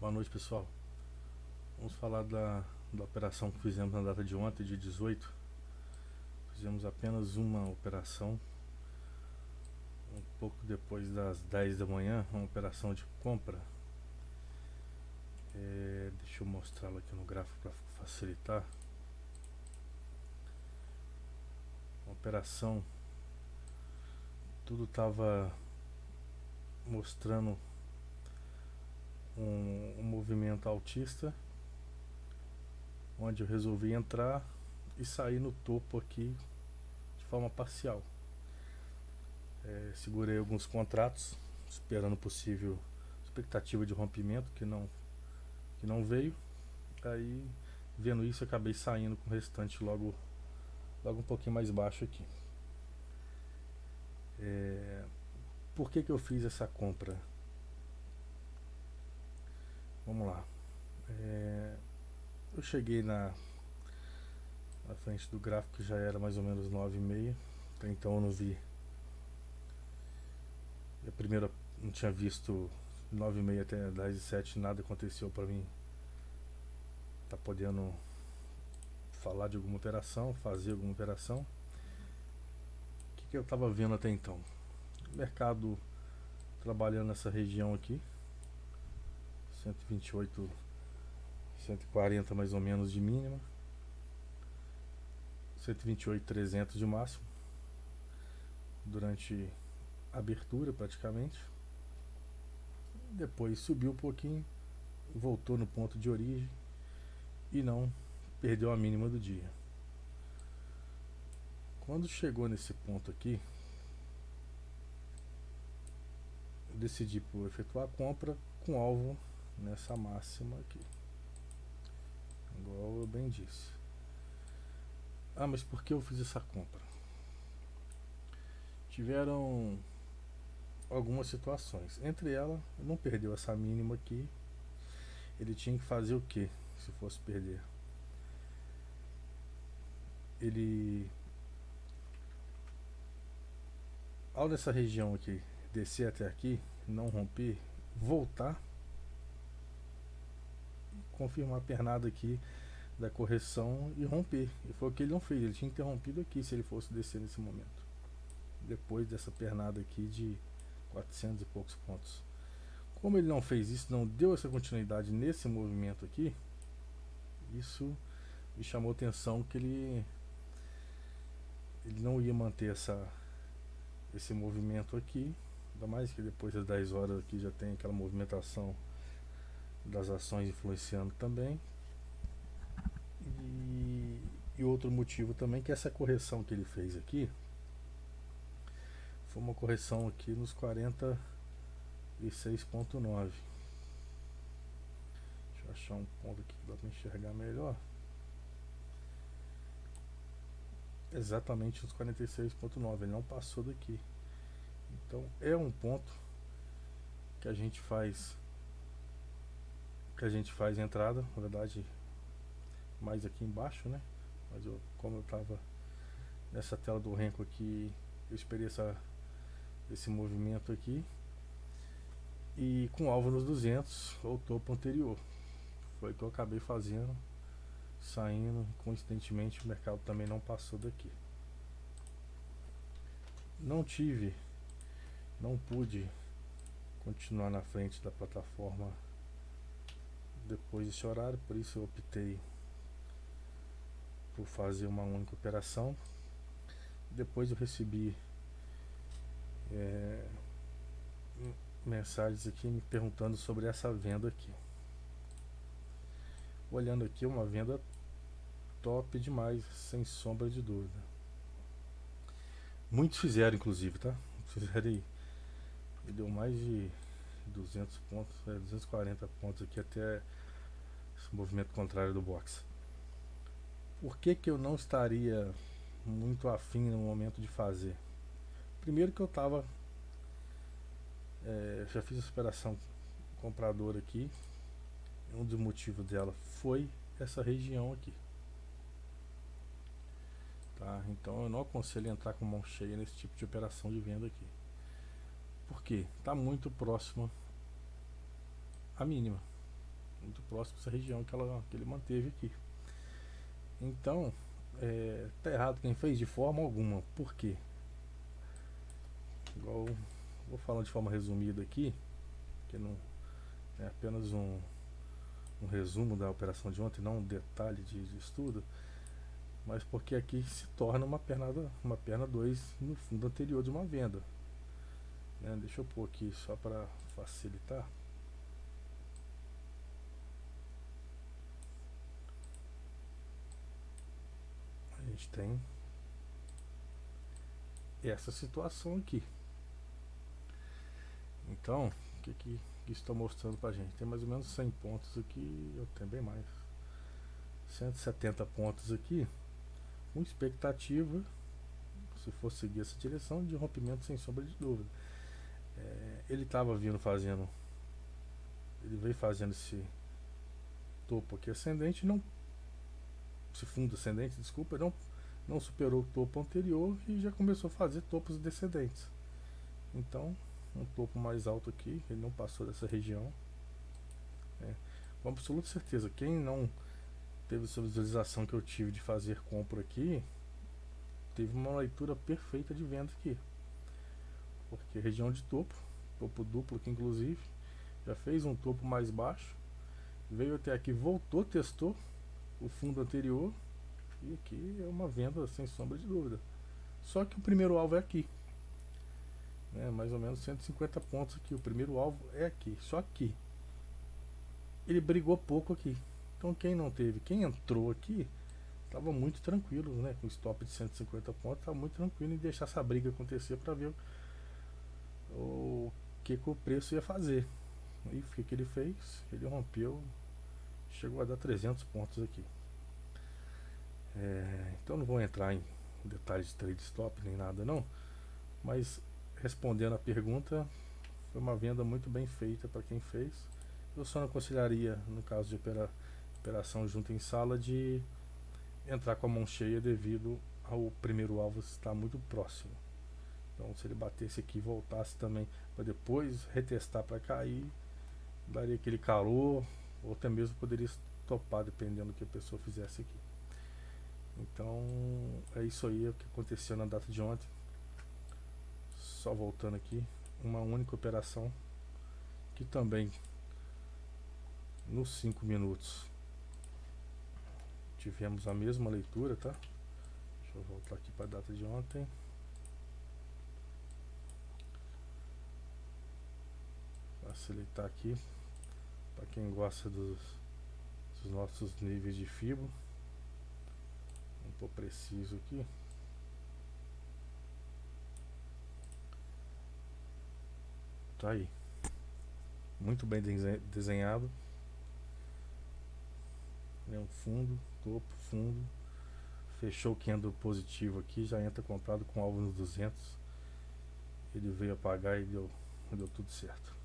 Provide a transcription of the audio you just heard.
Boa noite, pessoal. Vamos falar da operação que fizemos na data de ontem, dia 18. Fizemos apenas uma operação, um pouco depois das 10 da manhã, uma operação de compra. Deixa eu mostrá-la aqui no gráfico para facilitar. Uma operação, tudo estava mostrando um movimento altista, onde eu resolvi entrar e sair no topo aqui de forma parcial. Segurei alguns contratos, esperando possível expectativa de rompimento que não veio. Aí, vendo isso, eu acabei saindo com o restante logo um pouquinho mais baixo aqui. Por que eu fiz essa compra? Vamos lá. Eu cheguei na frente do gráfico, que já era mais ou menos 9h30. Até então eu não vi. A primeira não tinha visto 9h30 até 10h07, nada aconteceu para mim tá podendo falar de alguma operação, fazer alguma operação. O que eu estava vendo até então? O mercado trabalhando nessa região aqui, 128, 140 mais ou menos de mínima, 128.300 de máximo, durante a abertura praticamente. Depois subiu um pouquinho, voltou no ponto de origem e não perdeu a mínima do dia. Quando chegou nesse ponto aqui, eu decidi por efetuar a compra com alvo nessa máxima aqui, igual eu bem disse. Mas por que eu fiz essa compra? Tiveram algumas situações. Entre elas, não perdeu essa mínima aqui. Ele tinha que fazer o que se fosse perder? Ele, ao nessa região aqui, descer até aqui, não romper, voltar e confirmar a pernada aqui da correção e romper. E foi o que ele não fez. Ele tinha que ter rompido aqui se ele fosse descer nesse momento, depois dessa pernada aqui de 400 e poucos pontos. Como ele não fez isso, não deu essa continuidade nesse movimento aqui, isso me chamou atenção que ele não ia manter esse movimento aqui, ainda mais que depois das 10 horas aqui já tem aquela movimentação das ações influenciando também. E outro motivo também, que essa correção que ele fez aqui foi uma correção aqui nos 46.9. Deixa eu achar um ponto aqui que dá para enxergar melhor. Exatamente nos 46.9, ele não passou daqui. Então é um ponto que a gente faz entrada, na verdade, mais aqui embaixo, né? Mas como eu estava nessa tela do Renko aqui, eu esperei esse movimento aqui e com alvo nos 200, ou topo anterior. Foi o que eu acabei fazendo, saindo. Coincidentemente, o mercado também não passou daqui. Não pude continuar na frente da plataforma depois desse horário, por isso eu optei por fazer uma única operação. Depois eu recebi mensagens aqui me perguntando sobre essa venda aqui. Olhando aqui, uma venda top demais, sem sombra de dúvida. Muitos fizeram, inclusive, tá? Fizeram aí. E deu mais de 200 pontos, 240 pontos aqui até esse movimento contrário do box. Por que eu não estaria muito afim no momento de fazer? Primeiro que eu tava, já fiz essa operação compradora aqui. Um dos motivos dela foi essa região aqui, tá? Então eu não aconselho entrar com mão cheia nesse tipo de operação de venda aqui. Por quê? Está muito próximo à mínima. muito próximo dessa região que ele manteve aqui. Então, tá errado quem fez de forma alguma. Por quê? Igual, vou falando de forma resumida aqui, que não é apenas um resumo da operação de ontem, não um detalhe de estudo, mas porque aqui se torna uma perna 2 no fundo anterior de uma venda. Né? Deixa eu pôr aqui só para facilitar. A gente tem essa situação aqui. Então, o que isso está mostrando para a gente? Tem mais ou menos 100 pontos aqui, eu tenho bem mais. 170 pontos aqui, com expectativa, se for seguir essa direção, de rompimento sem sombra de dúvida. Ele estava vindo fazendo, ele veio fazendo esse topo aqui ascendente, não, esse fundo ascendente, desculpa, não superou o topo anterior e já começou a fazer topos descendentes. Então, um topo mais alto aqui, ele não passou dessa região. Com absoluta certeza, quem não teve essa visualização que eu tive de fazer compra aqui, teve uma leitura perfeita de venda aqui. Porque região de topo duplo aqui inclusive, já fez um topo mais baixo, veio até aqui, voltou, testou o fundo anterior, e aqui é uma venda sem sombra de dúvida. Só que o primeiro alvo é aqui, né? Mais ou menos 150 pontos aqui, o primeiro alvo é aqui, só que ele brigou pouco aqui. Então quem não teve, quem entrou aqui, estava muito tranquilo, né? Com stop de 150 pontos, estava muito tranquilo em deixar essa briga acontecer para ver o que o preço ia fazer. E o que ele fez? Ele rompeu, chegou a dar 300 pontos aqui. Então não vou entrar em detalhes de trade stop nem nada não, mas respondendo a pergunta, foi uma venda muito bem feita para quem fez. Eu só não aconselharia, no caso de operação junto em sala, de entrar com a mão cheia devido ao primeiro alvo estar muito próximo. Então se ele batesse aqui e voltasse também para depois retestar para cair, daria aquele calor, ou até mesmo poderia estopar dependendo do que a pessoa fizesse aqui. Então é isso aí, é o que aconteceu na data de ontem. Só voltando aqui, uma única operação que também nos 5 minutos tivemos a mesma leitura, tá? Deixa eu voltar aqui para a data de ontem. Facilitar aqui para quem gosta dos nossos níveis de FIBO. Um pouco preciso aqui. Tá aí. Muito bem desenhado. Um fundo, topo, fundo. Fechou o candle positivo aqui, já entra comprado com alvo nos 200. Ele veio apagar e deu tudo certo.